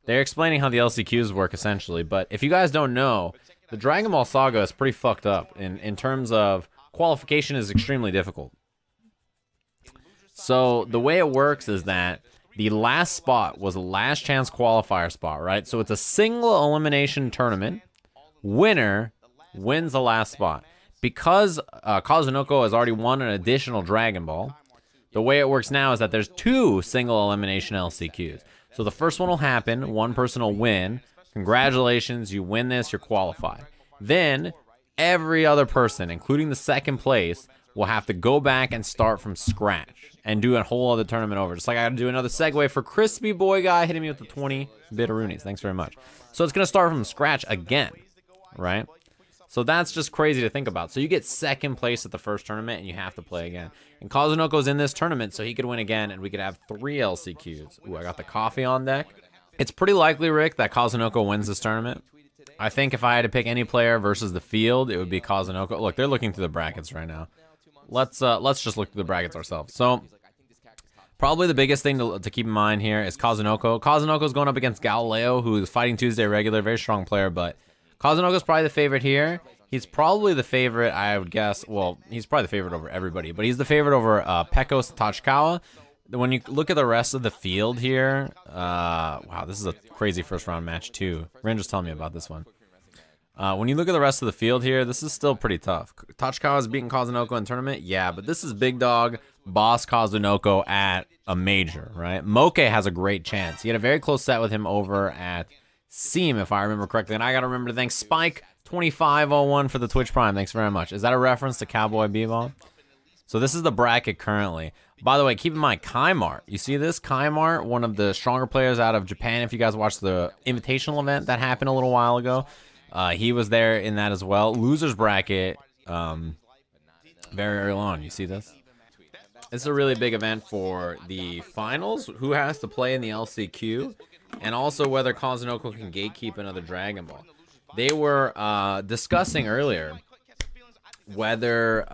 They're explaining how the LCQs work, essentially. But if you guys don't know, the Dragon Ball Saga is pretty fucked up. In terms of qualification is extremely difficult. So the way it works is that the last spot was a last chance qualifier spot, right? So it's a single elimination tournament. Winner wins the last spot. Because Kazunoko has already won an additional Dragon Ball, the way it works now is that there's 2 single elimination LCQs. So the first one will happen, one person will win. Congratulations, you win this, you're qualified. Then every other person, including the second place, will have to go back and start from scratch and do a whole other tournament over. Just like I got to do another segue for Crispy Boy Guy hitting me with the 20 bitteroonies. Thanks very much. So it's going to start from scratch again, right? So that's just crazy to think about. So you get second place at the first tournament and you have to play again. And Kazunoko's in this tournament, so he could win again and we could have 3 LCQs. Ooh, I got the coffee on deck. It's pretty likely, Rick, that Kazunoko wins this tournament. I think if I had to pick any player versus the field, it would be Kazunoko. Look, they're looking through the brackets right now. Let's just look through the brackets ourselves. So probably the biggest thing to keep in mind here is Kazunoko. Kazunoko's going up against Galileo, who is Fighting Tuesday regular, very strong player, but Kazunoko's probably the favorite here. He's probably the favorite, I would guess. Well, he's probably the favorite over everybody, but he's the favorite over Pekos Tachikawa. When you look at the rest of the field here, wow, this is a crazy first round match too. Ren just telling me about this one. When you look at the rest of the field here, this is still pretty tough. Tachikawa's beaten Kazunoko in tournament, yeah, but this is big dog boss Kazunoko at a major, right? Moke has a great chance. He had a very close set with him over at Seam, if I remember correctly, and I gotta remember to thank Spike2501 for the Twitch Prime. Thanks very much. Is that a reference to Cowboy Bebop? So this is the bracket currently. By the way, keep in mind, Kaimart. You see this? Kaimart, one of the stronger players out of Japan. If you guys watched the Invitational event that happened a little while ago, he was there in that as well. Losers bracket, very early on. You see this? It's a really big event for the finals. Who has to play in the LCQ? And also whether Kazunoko can gatekeep another Dragon Ball. They were discussing earlier whether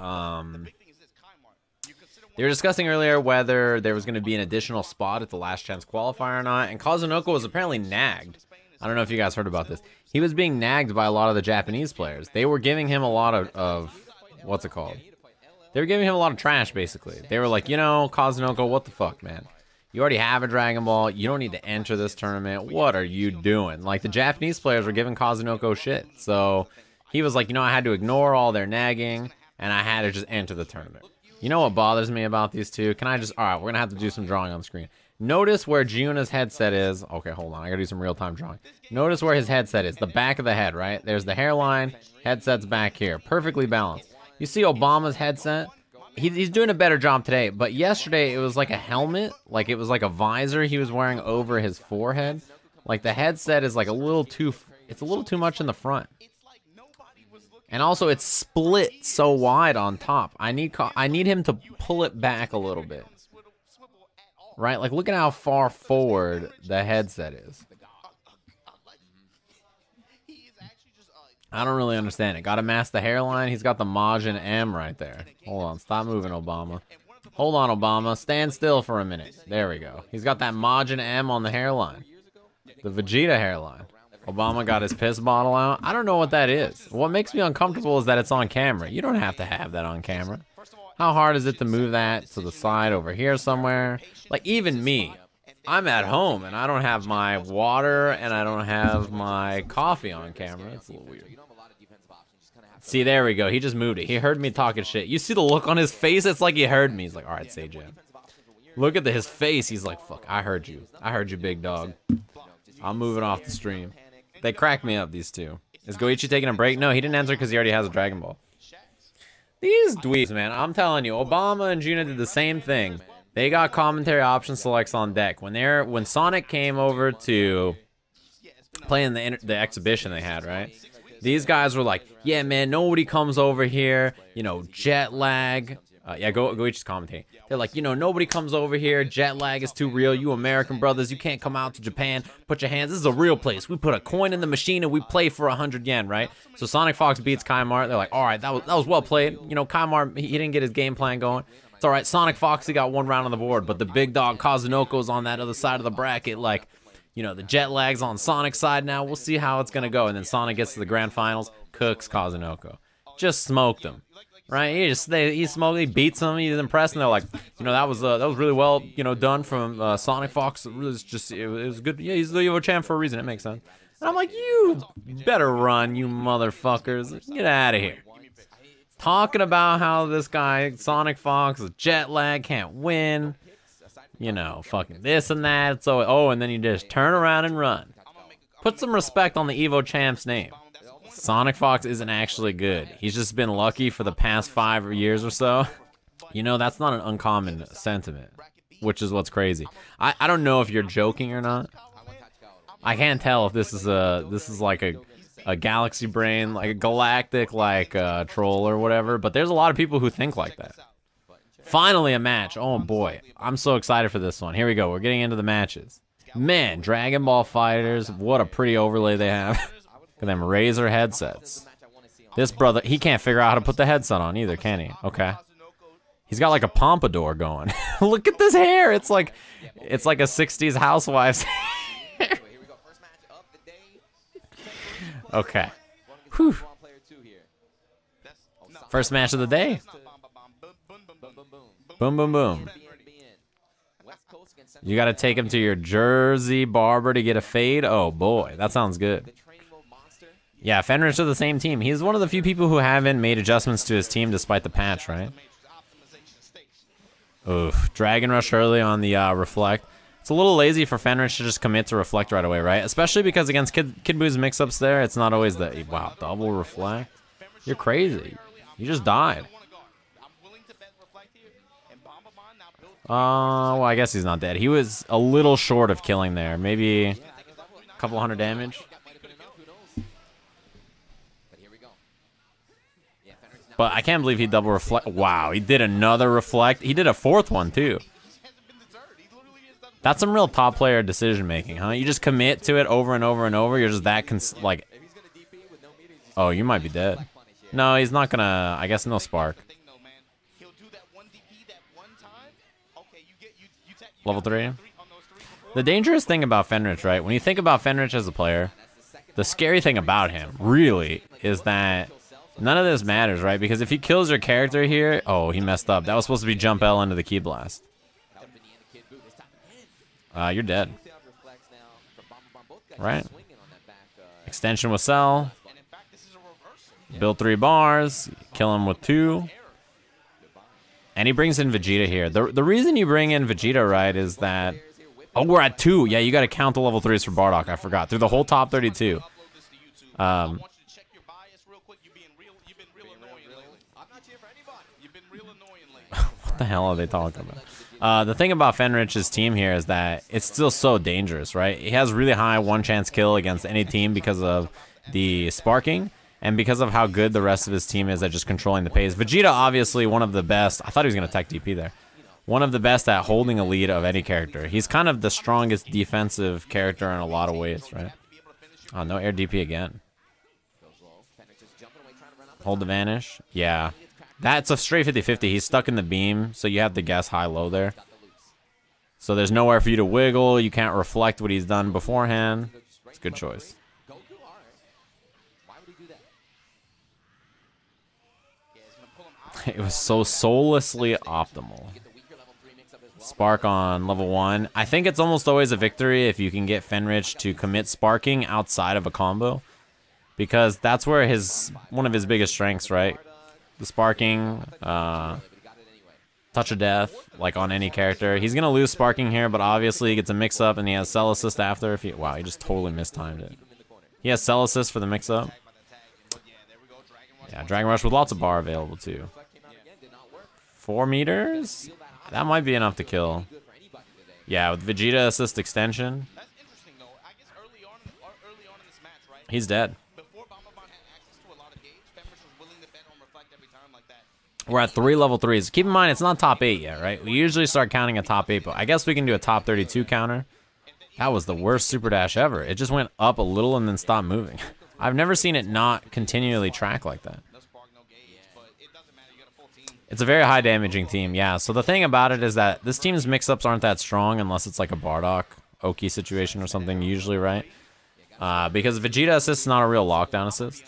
there was going to be an additional spot at the last chance qualifier or not. And Kazunoko was apparently nagged. I don't know if you guys heard about this. He was being nagged by a lot of the Japanese players. They were giving him a lot of what's it called? They were giving him a lot of trash, basically. They were like, you know, Kazunoko, what the fuck, man? You already have a Dragon Ball. You don't need to enter this tournament. What are you doing? Like, the Japanese players were giving Kazunoko shit. So he was like, you know, I had to ignore all their nagging, and I had to just enter the tournament. You know what bothers me about these two? Can I just... All right, we're going to have to do some drawing on the screen. Notice where Giuna's headset is. Okay, hold on. I got to do some real-time drawing. Notice where his headset is. The back of the head, right? There's the hairline. Headset's back here. Perfectly balanced. You see Obama's headset? He's doing a better job today, but yesterday it was like a helmet, like it was like a visor he was wearing over his forehead. Like the headset is like a little too much in the front. And also it's split so wide on top. I need him to pull it back a little bit. Right? Like look at how far forward the headset is. I don't really understand it. Got to mask the hairline. He's got the Majin M right there. Hold on. Stop moving, Obama. Hold on, Obama. Stand still for a minute. There we go. He's got that Majin M on the hairline. The Vegeta hairline. Obama got his piss bottle out. I don't know what that is. What makes me uncomfortable is that it's on camera. You don't have to have that on camera. How hard is it to move that to the side over here somewhere? Like, even me. I'm at home, and I don't have my water, and I don't have my coffee on camera. It's a little weird. See, there we go. He just moved it. He heard me talking shit. You see the look on his face? It's like he heard me. He's like, all right, Sajam. Look at his face. He's like, fuck, I heard you. I heard you, big dog. I'm moving off the stream. They cracked me up, these two. Is Goichi taking a break? No, he didn't answer because he already has a Dragon Ball. These dweebs, man. I'm telling you, Obama and Giuna did the same thing. They got commentary option selects on deck. When Sonic came over to play in the exhibition they had, right? These guys were like, yeah, man, nobody comes over here, you know, jet lag. Yeah, Goichi's commentating. They're like, you know, nobody comes over here. Jet lag is too real. You American brothers, you can't come out to Japan. Put your hands. This is a real place. We put a coin in the machine and we play for 100 yen, right? So Sonic Fox beats Kaimart. They're like, all right, that was well played. You know, Kaimart, he didn't get his game plan going. It's all right. Sonic Fox, he got one round on the board, but the big dog Kazunoko's on that other side of the bracket. Like, You know, the jet lag's on Sonic's side now. We'll see how it's gonna go. And then Sonic gets to the grand finals, cooks Kazunoko. Just smoked him. Right? He smoked, he beats him, he's impressed, and they're like, you know, that was really well, you know, done from Sonic Fox. It was good. Yeah, he's the Evo champ for a reason. It makes sense. And I'm like, you better run, you motherfuckers. Get out of here. Talking about how this guy, Sonic Fox, is jet lag, can't win. You know, fucking this and that. So, oh, and then you just turn around and run. Put some respect on the Evo champ's name. Sonic Fox isn't actually good. He's just been lucky for the past 5 years or so. You know, that's not an uncommon sentiment, which is what's crazy. I don't know if you're joking or not. I can't tell if this is like a galaxy brain, like a galactic like troll or whatever, but there's a lot of people who think like that. Finally a match. Oh boy, I'm so excited for this one. Here we go. We're getting into the matches. Man, Dragon Ball Fighters, what a pretty overlay they have. Look at them Razer headsets. This brother, he can't figure out how to put the headset on either, can he? Okay. He's got like a pompadour going. Look at this hair. It's like a 60s housewife's hair. Okay. Whew. First match of the day. Boom, boom, boom. You got to take him to your Jersey barber to get a fade? Oh boy, that sounds good. Yeah, Fenrich to the same team. He's one of the few people who haven't made adjustments to his team despite the patch, right? Oof. Dragon Rush early on the Reflect. It's a little lazy for Fenrich to just commit to Reflect right away, right? Especially because against Kid Boo's mix-ups there, it's not always the... Wow, double Reflect? You're crazy. You just died. Well, I guess he's not dead. He was a little short of killing there. Maybe a couple hundred damage. But I can't believe he double Reflect. Wow, he did another Reflect. He did a fourth one, too. That's some real top player decision making, huh? You just commit to it over and over and over. You're just that like... Oh, you might be dead. No, he's not gonna... I guess no spark. Level 3. The dangerous thing about Fenrich, right? When you think about Fenrich as a player, the scary thing about him, really, is that none of this matters, right? Because if he kills your character here... Oh, he messed up. That was supposed to be jump L into the Ki Blast. You're dead. Right? Extension with Cell. Build 3 bars. Kill him with 2. And he brings in Vegeta here. The reason you bring in Vegeta, right, is that... Oh, we're at 2. Yeah, you got to count the level 3s for Bardock. I forgot. Through the whole top 32. What the hell are they talking about? The thing about Fenrich's team here is that it's still so dangerous, right? He has really high one-chance kill against any team because of the sparking. And because of how good the rest of his team is at just controlling the pace. Vegeta, obviously, one of the best. I thought he was going to tech DP there. One of the best at holding a lead of any character. He's kind of the strongest defensive character in a lot of ways, right? Oh, no air DP again. Hold the vanish. Yeah. That's a straight 50-50. He's stuck in the beam, so you have to guess high-low there. So there's nowhere for you to wiggle. You can't reflect what he's done beforehand. It's a good choice. It was so soullessly optimal. Spark on level 1. I think it's almost always a victory if you can get Fenrich to commit sparking outside of a combo. Because that's where one of his biggest strengths, right? The sparking, touch of death, like on any character. He's going to lose sparking here, but obviously he gets a mix-up and he has cell assist after. Wow, he just totally mistimed it. He has cell assist for the mix-up. Yeah, Dragon Rush with lots of bar available too. 4 meters? That might be enough to kill. Yeah, with Vegeta assist extension. He's dead. We're at 3 level 3s. Keep in mind, it's not top 8 yet, right? We usually start counting a top 8, but I guess we can do a top 32 counter. That was the worst super dash ever. It just went up a little and then stopped moving. I've never seen it not continually track like that. It's a very high damaging team, yeah. So the thing about it is that this team's mix-ups aren't that strong unless it's like a Bardock Oki situation or something usually, right? Because Vegeta assist is not a real lockdown assist.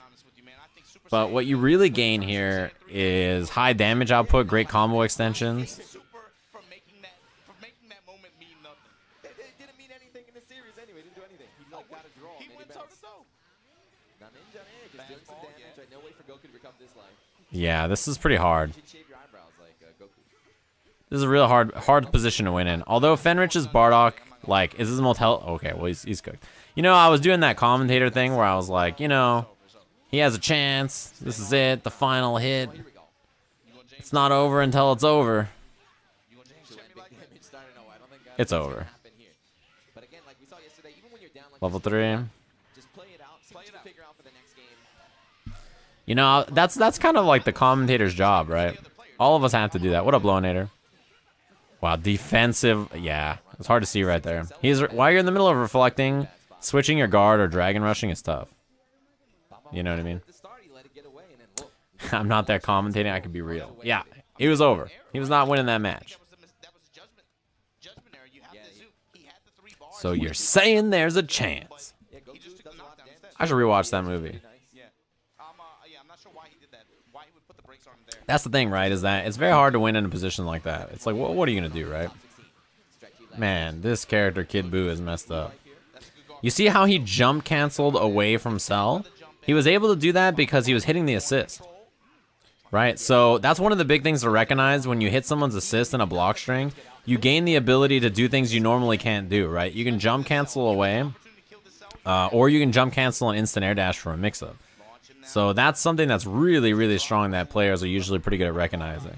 But what you really gain here is high damage output, great combo extensions. Yeah, this is pretty hard. This is a real hard position to win in. Although Fenrich's Bardock, like, is his most health? Okay, well, he's cooked. You know, I was doing that commentator thing where I was like, you know, he has a chance. This is it, the final hit. It's not over until it's over. It's over. Level 3. You know, that's kind of like the commentator's job, right? All of us have to do that. What up, Lownator? Wow, defensive. Yeah, it's hard to see right there. While you're in the middle of reflecting, switching your guard or dragon rushing is tough. You know what I mean? I'm not there commentating. I could be real. Yeah, it was over. He was not winning that match. So you're saying there's a chance? I should rewatch that movie. That's the thing, right? Is that it's very hard to win in a position like that. It's like, what are you gonna do, right? Man, this character Kid Buu is messed up. You see how he jump canceled away from Cell? He was able to do that because he was hitting the assist, right? So that's one of the big things to recognize when you hit someone's assist in a block string. You gain the ability to do things you normally can't do, right? You can jump cancel away, or you can jump cancel an instant air dash for a mix-up. So that's something that's really, really strong that players are usually pretty good at recognizing.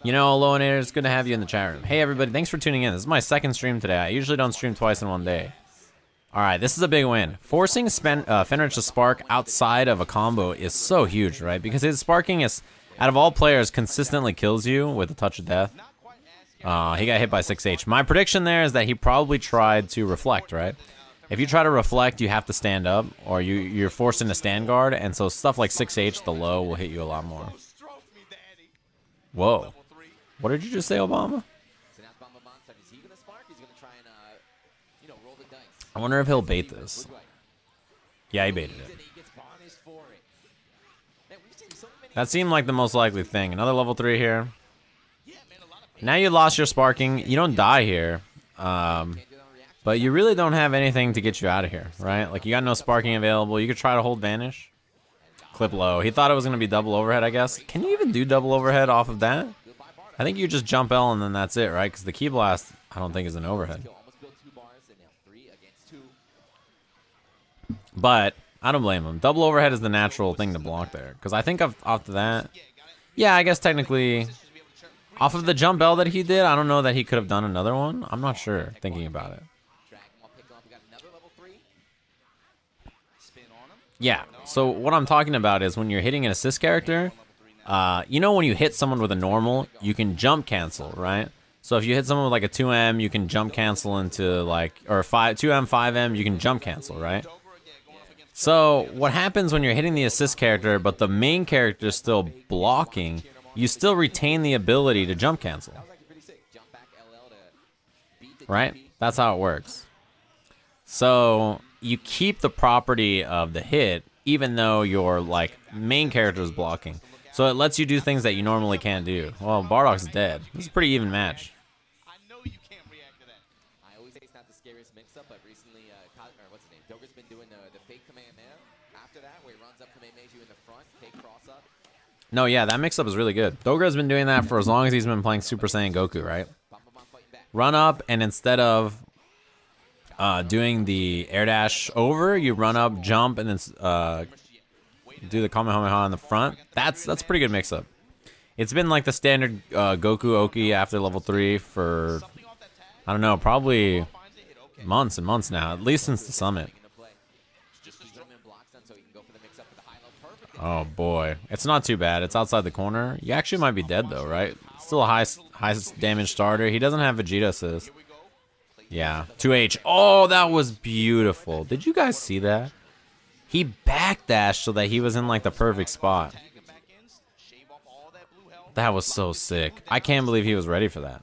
You know, Loanator, it's good to have you in the chat room. Hey, everybody, thanks for tuning in. This is my second stream today. I usually don't stream twice in one day. All right, this is a big win. Forcing Fenrich to spark outside of a combo is so huge, right? Because his sparking is, out of all players, consistently kills you with a touch of death. He got hit by 6H. My prediction there is that he probably tried to reflect, right? If you try to reflect, you have to stand up, or you're forced into stand guard, and so stuff like 6H, the low, will hit you a lot more. Whoa. What did you just say, Obama? I wonder if he'll bait this. Yeah, he baited it. That seemed like the most likely thing. Another level 3 here. Now you lost your sparking. You don't die here. But you really don't have anything to get you out of here, right? Like, you got no sparking available. You could try to hold vanish. Clip low. He thought it was going to be double overhead, I guess. Can you even do double overhead off of that? I think you just jump L and then that's it, right? Because the key blast, I don't think, is an overhead. But I don't blame him. Double overhead is the natural thing to block there. Because I think after that, yeah, I guess technically, off of the jump L that he did, I don't know that he could have done another one. I'm not sure, thinking about it. Yeah, so what I'm talking about is when you're hitting an assist character, you know when you hit someone with a normal, you can jump cancel, right? So if you hit someone with like a 2M, you can jump cancel into like, or 2M, 5M, you can jump cancel, right? So what happens when you're hitting the assist character, but the main character is still blocking, you still retain the ability to jump cancel. Right? That's how it works. So you keep the property of the hit, even though your like main character is blocking. So it lets you do things that you normally can't do. Well, Bardock's dead. This is a pretty even match. I know you can't react to that. I always say it's not the scariest mix-up, but recently, what's his name? Doger's been doing the fake Kamehameha after that, where he runs up Kamehameha you in the front, fake cross-up. No, yeah, that mix-up is really good. Doger's been doing that for as long as he's been playing Super Saiyan Goku, right? Run up, and instead of doing the air dash over, you run up, jump, and then do the Kamehameha in the front. That's a pretty good mix-up. It's been like the standard Goku Oki after level 3 for, I don't know, probably months and months now, at least since the summit. Oh boy, it's not too bad. It's outside the corner. You actually might be dead though, right? Still a high damage starter. He doesn't have Vegeta assist. Yeah, 2H. Oh, that was beautiful. Did you guys see that? He backdashed so that he was in like the perfect spot. That was so sick. I can't believe he was ready for that.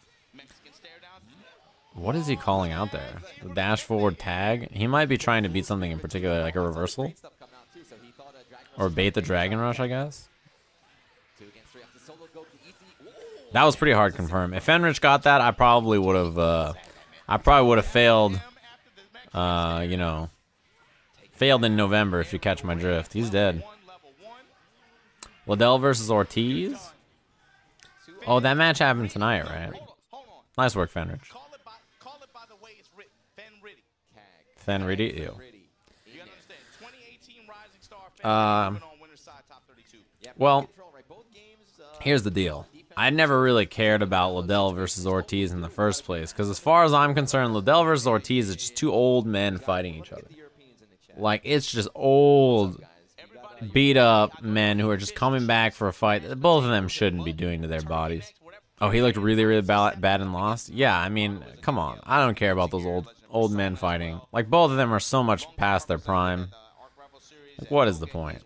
What is he calling out there? The dash forward tag? He might be trying to beat something in particular, like a reversal. Or bait the Dragon Rush, I guess. That was pretty hard to confirm. If Fenrich got that, I probably would have failed, you know, failed in November, if you catch my drift. He's dead. Liddell versus Ortiz? Oh, that match happened tonight, right? Nice work, Fenrich. Fenritti, ew. Well, here's the deal. I never really cared about Liddell versus Ortiz in the first place, because as far as I'm concerned, Liddell versus Ortiz is just two old men fighting each other. Like, it's just old, beat-up men who are just coming back for a fight that both of them shouldn't be doing to their bodies. Oh, he looked really, really bad and lost? Yeah, I mean, come on. I don't care about those old men fighting. Like, both of them are so much past their prime. Like, what is the point?